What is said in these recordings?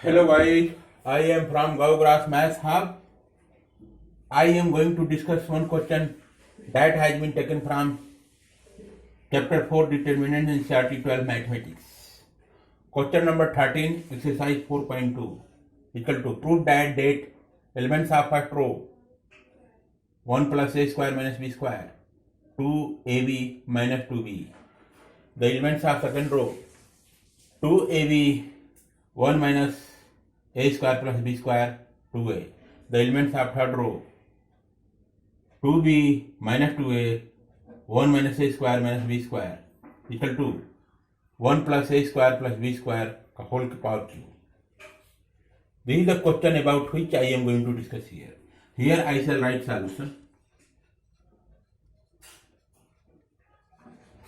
Hello guys, I am from Gaugrass Maths Hub. I am going to discuss one question that has been taken from Chapter 4 Determinants in CRT 12 Mathematics. Question number 13, exercise 4.2 equal to prove that elements of first row 1 plus a square minus b square 2ab minus 2b. The elements of second row 2ab 1 minus a square plus b square 2a. The elements of third row 2b minus 2a 1 minus a square minus b square equal to 1 plus a square plus b square का whole के power cube. This is the question about which I am going to discuss here. Here I shall write solution.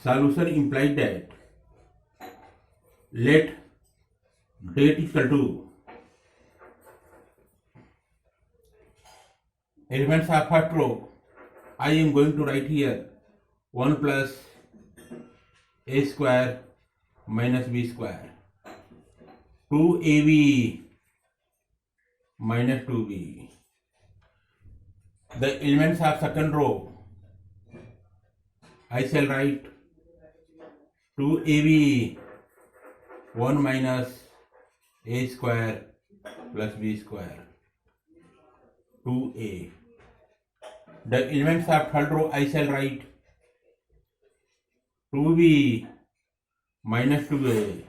Solution implies that let date equal to elements of first row. I am going to write here 1 plus a square minus b square 2ab minus 2b. The elements of second row I shall write 2ab 1 minus a square plus b square 2a. The elements of third row I shall write 2b minus 2a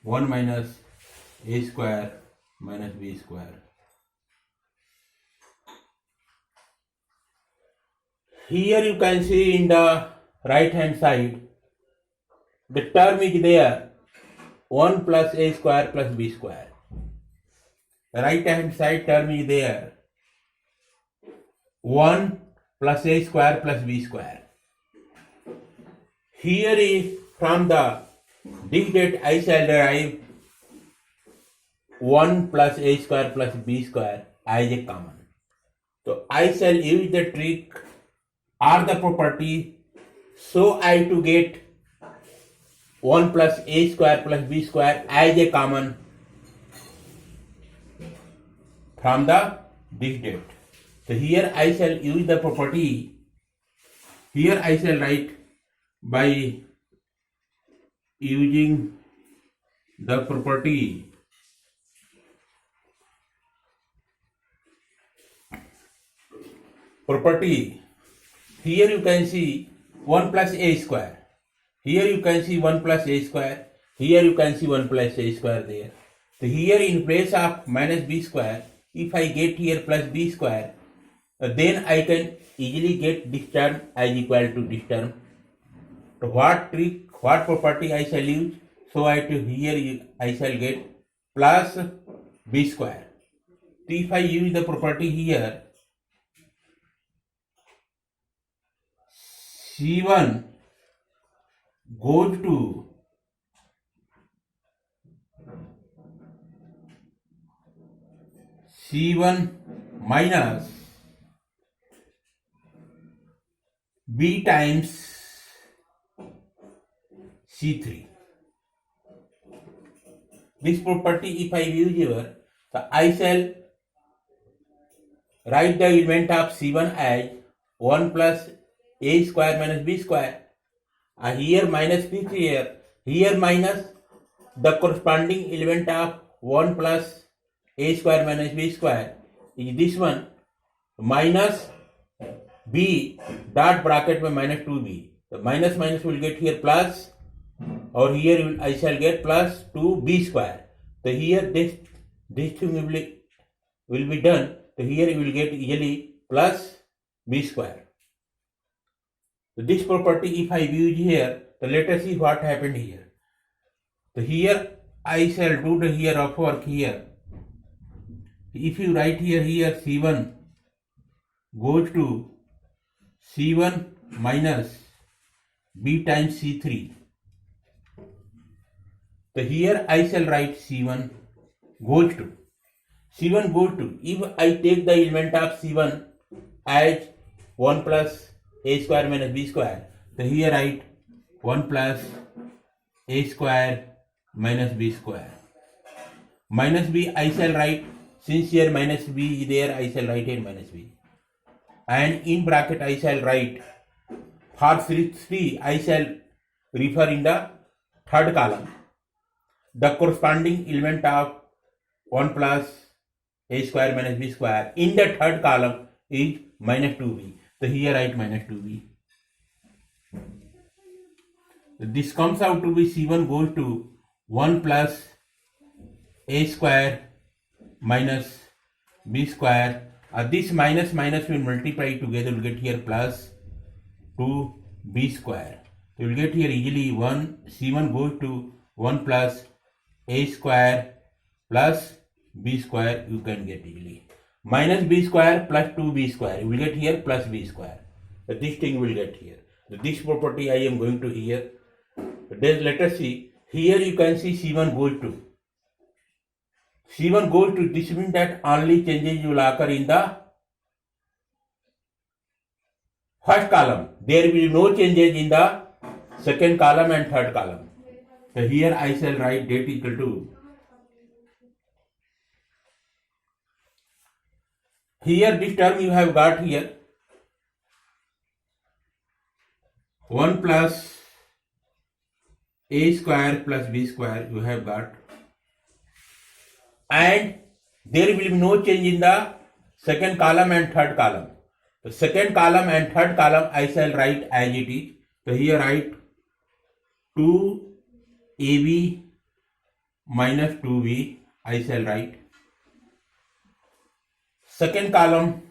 1 minus a square minus b square. Here you can see in the right hand side the term is there 1 plus a square plus b square. The right hand side term is there 1 plus a square plus b square. Here is from the this date I shall derive 1 plus a square plus b square as a common. So I shall use the trick or the property so I to get 1 plus a square plus b square as a common from the this date. So here I shall use the property. Here I shall write by using the property here you can see 1 plus a square. Here you can see 1 plus a square. Here you can see 1 plus a square there. So here in place of minus b square, if I get here plus b square, then I can easily get this term as equal to this term. So what trick, what property I shall use? So I to here I shall get plus b square. So if I use the property here, C1 goes to C1 minus b times C3. This property if I use here, so I shall write the element of C1 as 1 plus a square minus b square. Here minus b here minus the corresponding element of 1 plus a square minus b square is this one minus b dot bracket में minus 2b. The minus minus will get here plus, or here I shall get plus 2b square. So here this thing will be done. So here you will get easily plus b square. So this property if I use here, so let us see what happened here. So here I shall do the here of work here. If you write here C1 goes to C1 minus b times C3. So here I shall write C1 goes to. If I take the element of C1 as 1 plus a square minus b square, so here write 1 plus a square minus b square. minus b I shall write, since here minus b is there, I shall write here minus b, and in bracket I shall write for 3 I shall refer in the third column the corresponding element of 1 plus a square minus b square. In the third column is minus 2b. So here write minus 2b. This comes out to be C1 goes to 1 plus a square minus b square. This minus minus will multiply together, will get here plus 2b square. You will get here easily 1, C1 goes to 1 plus a square plus b square, you can get easily. Minus b square plus 2b square, you will get here plus b square. This thing will get here. This property I am going to here. Then let us see. Here you can see C1 goes to. C1 goes to, this means that only changes will occur in the first column. There will be no changes in the second column and third column. So here I shall write that equal to. Here this term you have got here 1 plus a square plus b square you have got, and there will be no change in the second column and third column. The second column and third column I shall write as it is. So here write 2ab minus 2b I shall write. Second column,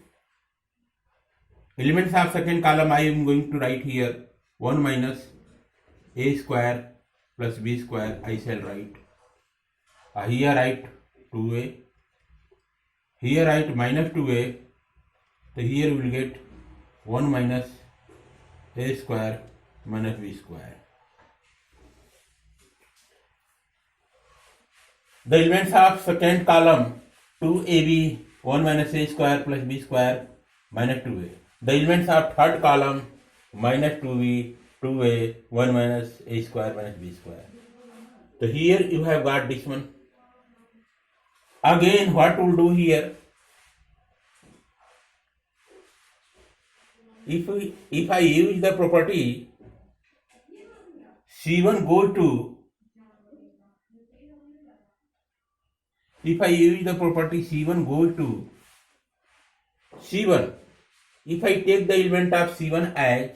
elements of second column I am going to write here 1 minus a square plus b square I shall write. Here write 2a, here write minus 2a, so here we will get 1 minus a square minus b square. The elements of second column 2ab 1 minus a square plus b square minus 2a. The elements of third column minus 2b 2a 1 minus a square minus b square. So here you have got this one. Again what we'll do here, if I use the property C1 goes to, if I use the property C1 goes to C1, if I take the element of C1 as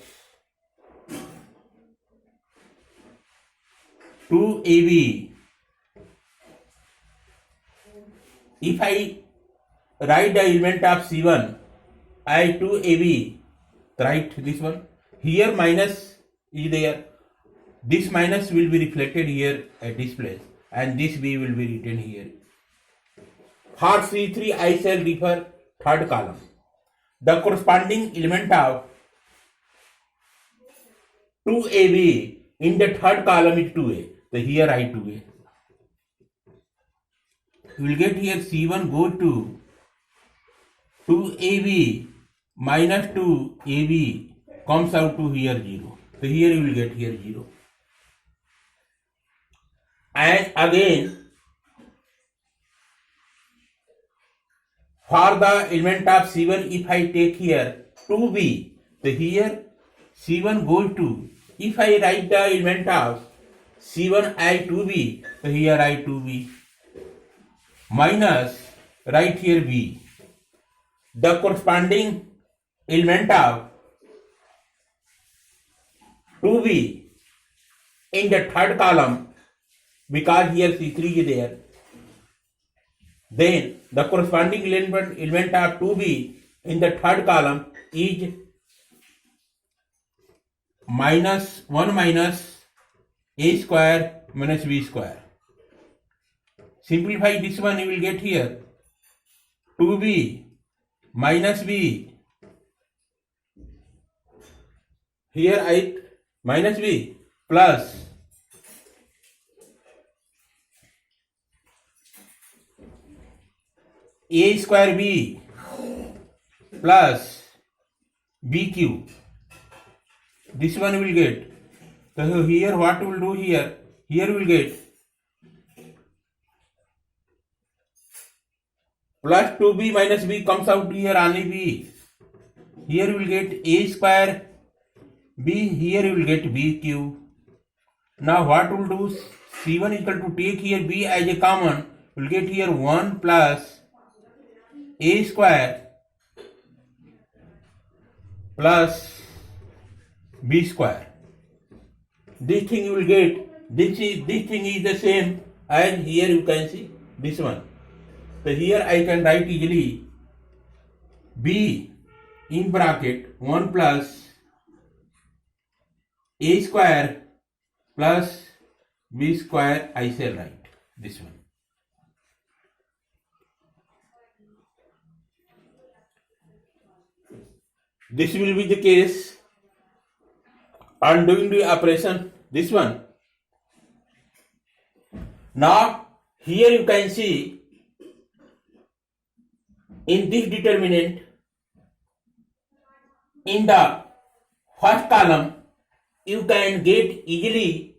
2ab, if I write the element of C1 as 2ab, write this one, here minus is there, this minus will be reflected here at this place and this b will be written here. For C3 I shall refer third column. The corresponding element of 2ab in the third column is 2a. So here write 2a. You will get here C1 go to 2ab minus 2ab comes out to here 0. So here you will get here 0. And again for the element of C1, if I take here 2b, so here C1 goes to, if I write the element of C1 as 2b, so here write 2b minus write here b. The corresponding element of 2b in the third column, because here C3 is there, then the corresponding element of 2b in the third column is minus 1 minus a square minus b square. Simplify this one, you will get here 2b minus b, here I minus b plus a square b plus bq. This one will get. So here what we will do here? Here we will get plus 2b minus b comes out here only b. Here you will get a square b, here you will get b cube. Now what we'll do, c1 is equal to take here b as a common, we'll get here 1 plus a square plus b square. This thing you will get, this thing is the same as here you can see this one. So here I can write easily b in bracket 1 plus a square plus b square, I shall write this one. This will be the case on doing the operation, this one. Now here you can see in this determinant, in the first column you can get easily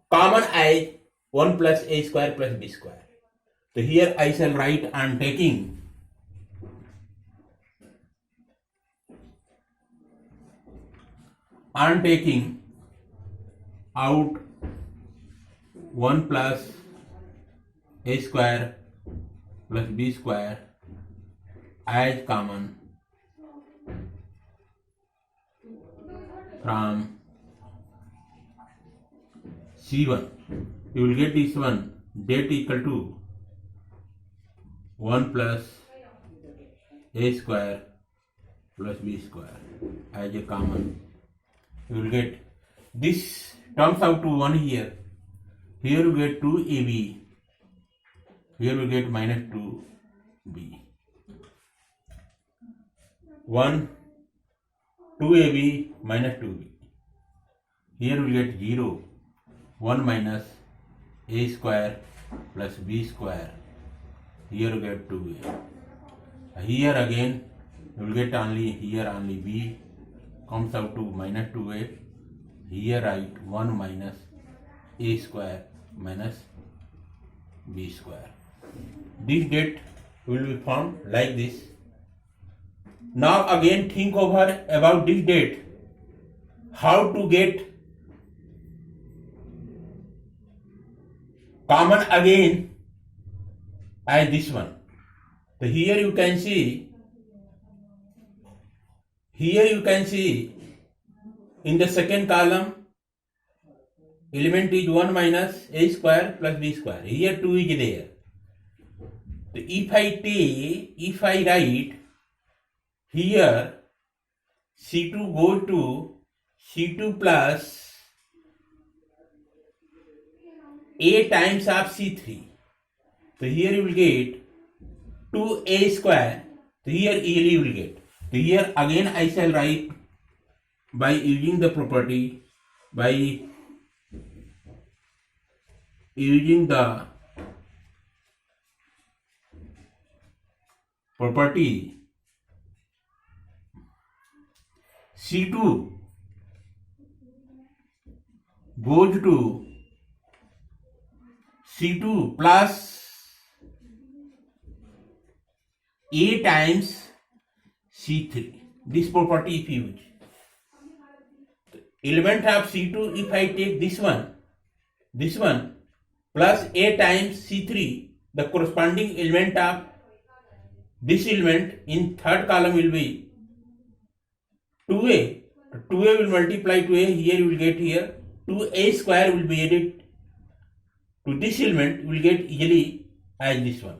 common as 1 plus a square plus b square. So here I shall write on taking out 1 plus a square plus b square as common from C1. You will get this one, that equal to 1 plus a square plus b square as a common. You will get this comes out to 1 here. Here you get 2ab. Here you get minus 2b. 2ab minus 2b. Here we get 0. 1 minus a square plus b square. Here you get 2a. Here again you will get only b comes out to minus 2a. Here write 1 minus a square minus b square. This date will be formed like this. Now again think over about this date. How to get common again as this one. So here you can see in the second column element is 1 minus a square plus b square. Here 2 is there. So if I write here C2 goes to C2 plus a times of C3. So here you will get 2a square. So here easily you will get. So here again I shall write by using the property, by using the property C2 goes to C2 plus a times C3. This property if you use. Element of C2, if I take this one plus a times C3, the corresponding element of this element in third column will be 2a. 2a will multiply to a, here you will get here 2a square will be added to this element, you will get easily as this one.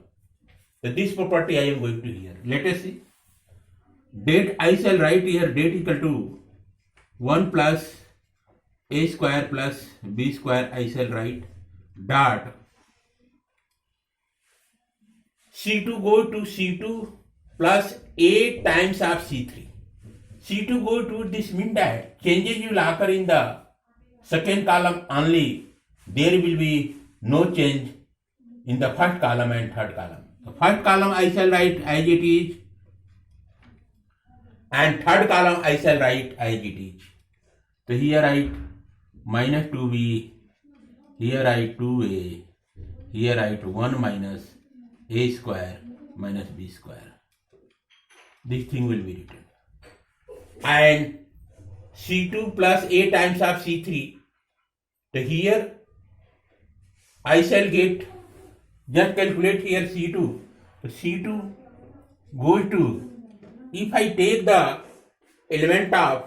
So this property I am going to here. Let us see. Date I shall write here, date equal to 1 plus a square plus b square I shall write dot C2 go to C2 plus a times of C3. C2 go to this mean that changes will occur in the second column only. There will be no change in the first column and third column. The first column I shall write as it is and third column I shall write as it is. So here write minus 2b, here write 2a, here write 1 minus a square minus b square. This thing will be written. And C2 plus a times of C3. So here I shall get, just calculate here C2. So C2 goes to, if I take the element of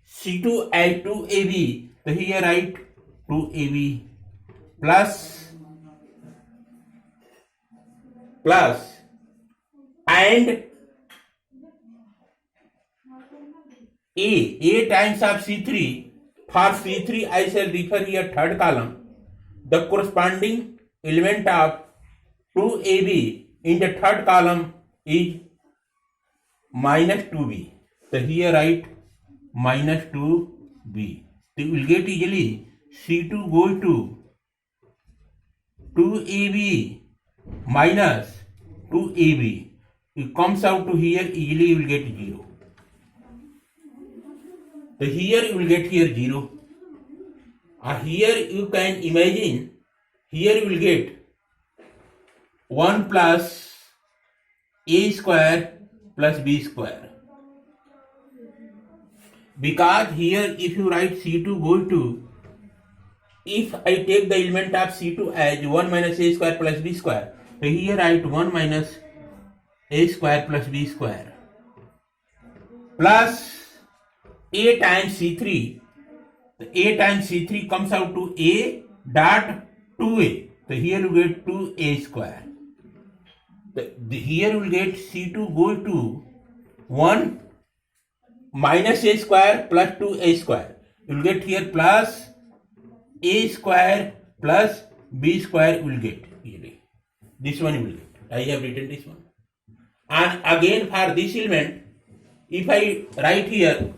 C2 as 2AB, so here write 2AB plus and A times of C3. For C3 I shall refer here third column. The corresponding element of 2AB in the third column is minus 2B. So here write minus 2B. So you will get easily C2 goes to 2AB minus 2AB. It comes out to here, easily you will get 0. So here you will get here 0. Here you can imagine, here you will get 1 plus a square plus b square. Because here if you write C2 goes to, if I take the element of C2 as 1 minus a square plus b square, so here write 1 minus a square plus b square plus a times C3. The a times C3 comes out to a dot 2a. So here you get 2a square. Here you will get C2 goes to 1 minus a square plus 2a square. You will get here plus a square plus b square you will get. This one you will get. I have written this one. And again for this element, if I write here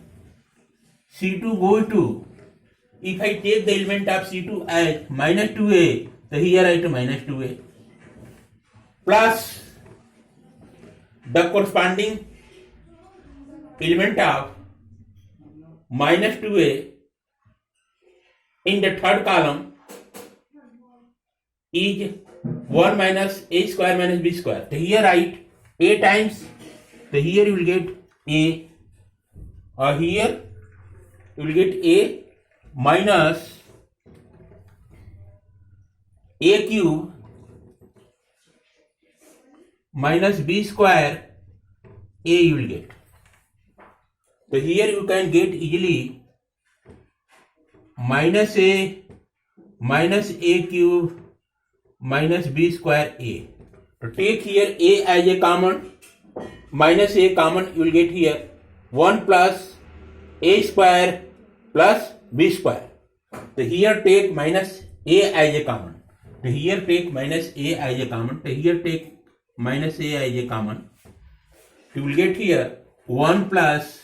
C2 goes to, if I take the element of C2 as minus 2a, so here I write minus 2a plus the corresponding element of minus 2a in the third column is 1 minus a square minus b square. So here write a times, so here you will get a, or here you will get a minus a cube minus b square, a you will get. So here you can get easily minus a cube minus b square a. So take here a as a common, minus a common, you will get here 1 plus a square plus b square. So here take minus a as a common. So here take minus a as a common. So here take minus a as a common. You will get here 1 plus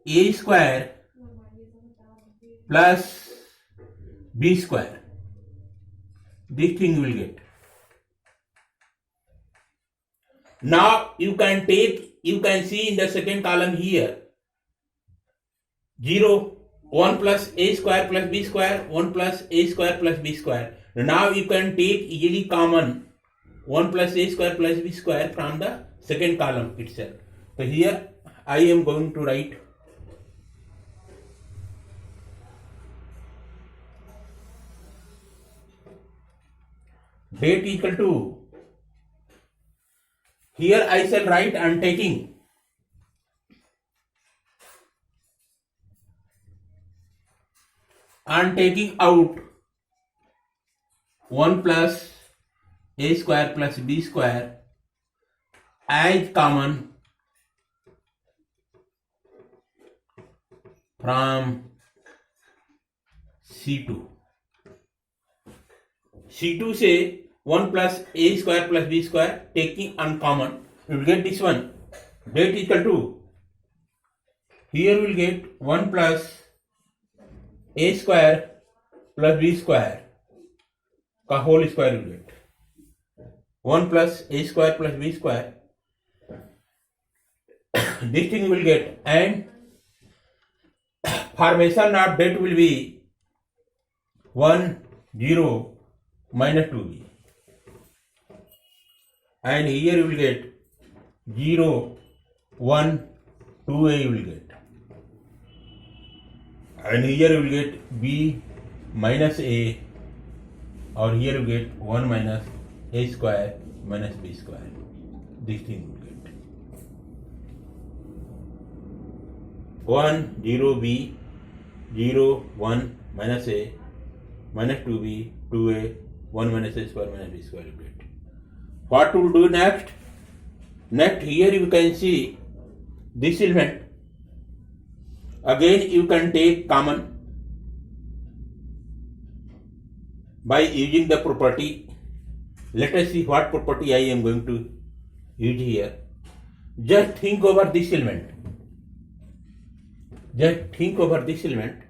a square plus b square. This thing you will get. Now you can see in the second column here 0, 1 plus a square plus b square, 1 plus a square plus b square. Now you can take easily common 1 plus a square plus b square from the second column itself. So here I am going to write date equal to, here I shall write and taking out 1 plus a square plus b square as common from C2. C2 say 1 plus a square plus b square, taking uncommon, you will get this one. Date equal to, here we will get 1 plus a square plus b square का whole square you will get. 1 plus a square plus b square. This thing you will get, and formation of date will be 1 0 minus 2b. and here you will get 0, 1, 2a you will get, and here you will get b minus a, or here you get 1 minus a square minus b square. This thing you will get 1, 0, b, 0, 1 minus a minus 2b, 2a, 1 minus a square minus b square you get. What to do next? Next, here you can see this element. Again, you can take common by using the property. Let us see what property I am going to use here. Just think over this element. Just think over this element.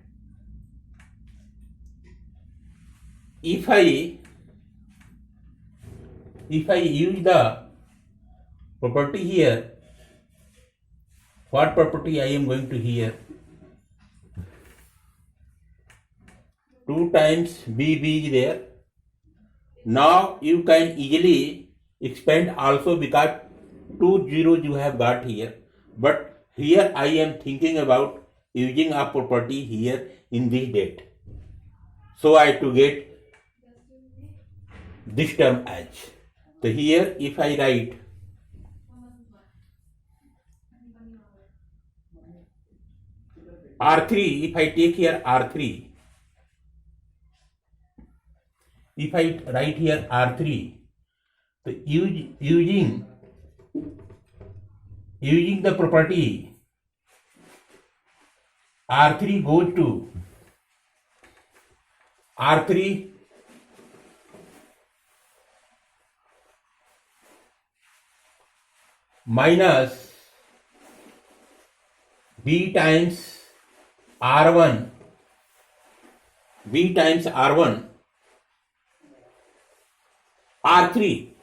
If I use the property here, what property I am going to here? 2 times b is there. Now you can easily expand also because 2 zeros you have got here. But here I am thinking about using a property here in this date. So I have to get this term as. So here if I write R3, if I take here R3, if I write here R3, so using the property R3 goes to R3 minus b times R1, b times R1, R3,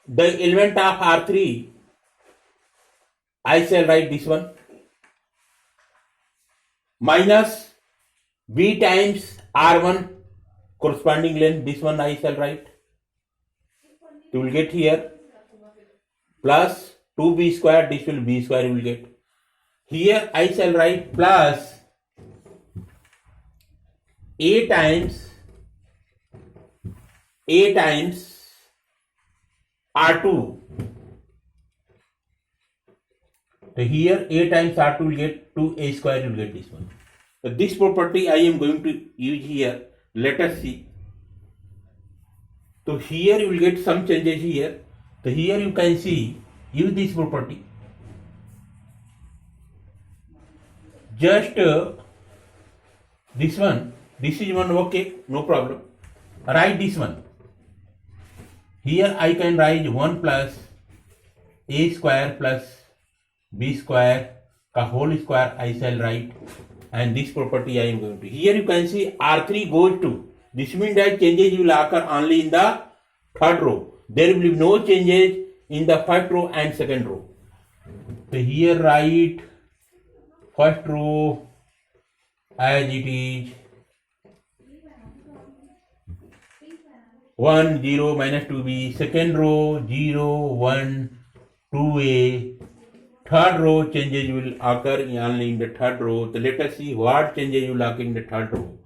the element of R3, I shall write this one, minus b times R1 corresponding length, this one I shall write. You will get here plus 2b square, this will b square you will get. Here I shall write plus a times R2. So here a times R2 will get 2a square, you will get this one. So this property I am going to use here. Let us see. So here you will get some changes here. So here you can see, use this property. Just this one, this is one, okay, no problem. Write this one. Here I can write 1 plus a square plus b square ka whole square I shall write, and this property I am going to. Here you can see R3 goes to. This means that changes will occur only in the third row. There will be no changes in the first row and second row. So here write first row as it is 1, 0, minus 2b, second row 0, 1, 2a, third row changes will occur only in the third row. So let us see what changes will occur in the third row.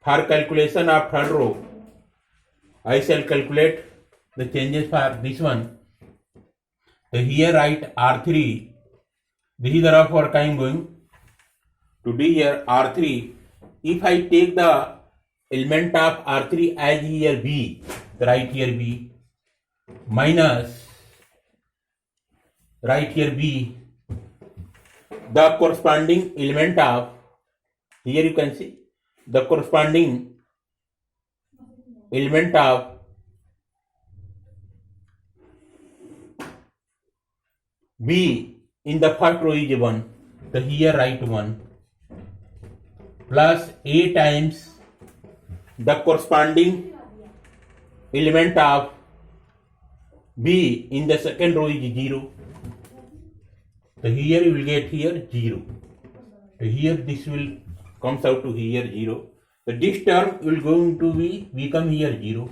For calculation of third row, I shall calculate the changes for this one. So here write R3. This is the rough work I am going to do here. R3. If I take the element of R3 as here B, write here B, minus, write here B, the corresponding element of, here you can see, the corresponding element of B in the first row is 1. So here write 1 plus A times the corresponding element of B in the second row is 0. So here you will get here 0. So here this will comes out to here 0. So this term will going to be become here 0.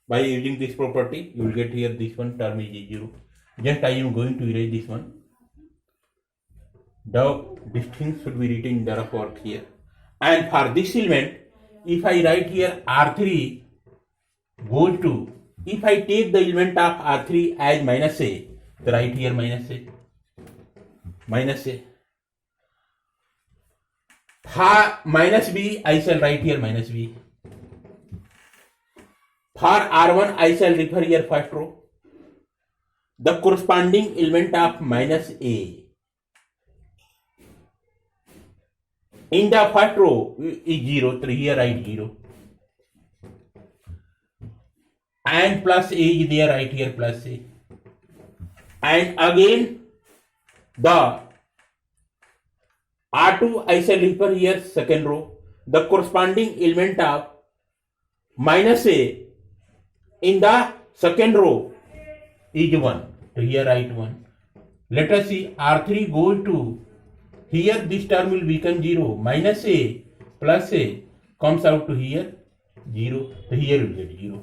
By using this property, you will get here this one term is 0. Just I am going to erase this one. This thing should be written in the rough work here. And for this element, if I write here R3 goes to, if I take the element of R3 as minus A, so write here minus A. For minus B, I shall write here minus B. For R1, I shall refer here first row. The corresponding element of minus A in the first row is 0, so here write 0. And plus A is there, right here plus A. And again the R2 I shall refer here second row. The corresponding element of minus A in the second row is 1. So here write 1. Let us see R3 goes to, here this term will become 0. Minus A plus A comes out to here 0. So here we get 0.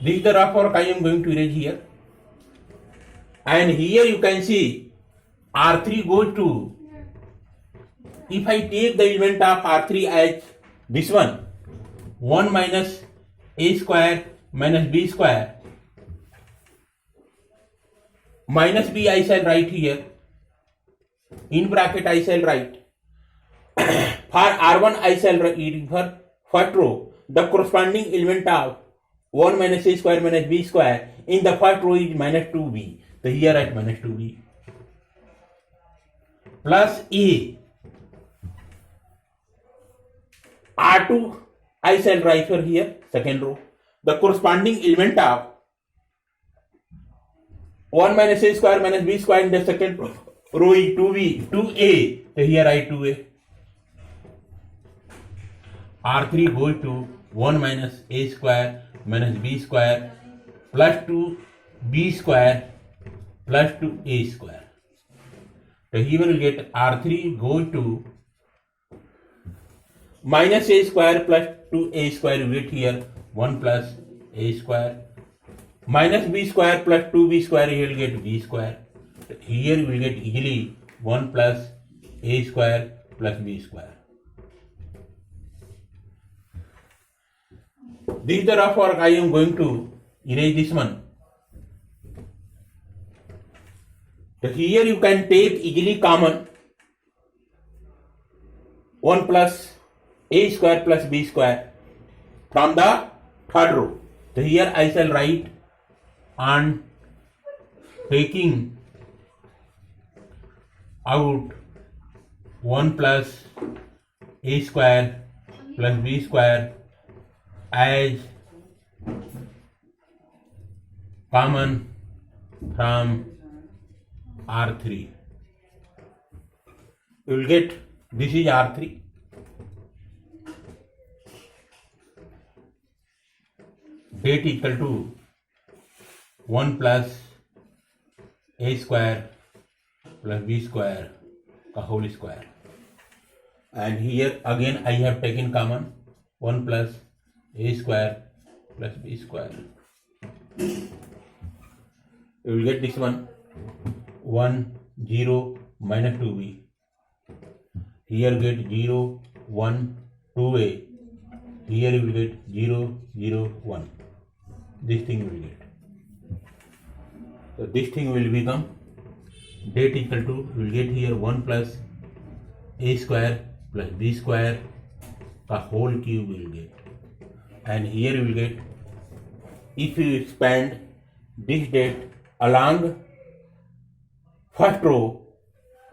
This is the rough work I am going to erase here. And here you can see R3 goes to, if I take the element of R3 as this one, 1 minus A square minus B square, minus B I shall write here, in bracket I shall write, for R1 I shall refer first row, the corresponding element of 1 minus A square minus B square in the first row is minus 2B. So here write minus 2B. Plus A. R2 I shall write for here second row. The corresponding element of 1 minus A square minus B square in the second row is 2A. So here write 2A. R3 goes to 1 minus A square minus B square plus 2B square plus 2A square. So here we will get R3 goes to minus A square plus 2A square, we get here 1 plus A square minus B square plus 2B square, here we will get B square. So here we will get easily 1 plus A square plus B square. This is the rough work I am going to erase this one. So here you can take easily common 1 plus A square plus B square from the third row. So here I shall write on taking out 1 plus A square plus B square as common from R3. You will get this is R3. Date equal to 1 plus A square plus B square का whole square. And here again I have taken common 1 plus A square plus B square. You will get this one 1 0 minus 2B. Here get 0 1 2A. Here you will get 0 0 1. This thing will get. So this thing will become date equal to, we will get here 1 plus A square plus B square का whole cube will get. And here you will get, if you expand this date along first row,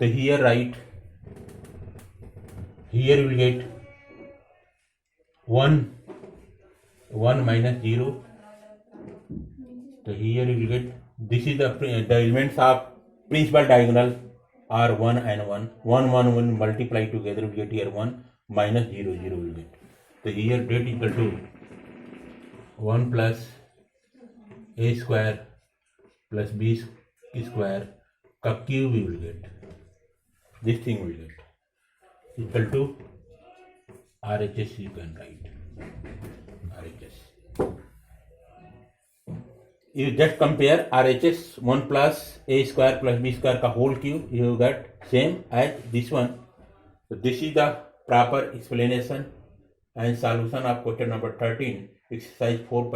so here write, here you will get 1 minus 0. So here you will get, this is the elements of principal diagonal are 1 and 1. 1 will multiply together, we get here 1 minus 0 0 will get. So here date equal to 1 plus A square plus B square का cube we will get. This thing will get equal to RHS, you can write RHS. you just compare RHS 1 plus a square plus b square का whole cube, you get same as this one. So this is the proper explanation and solution of question number 13, exercise 4.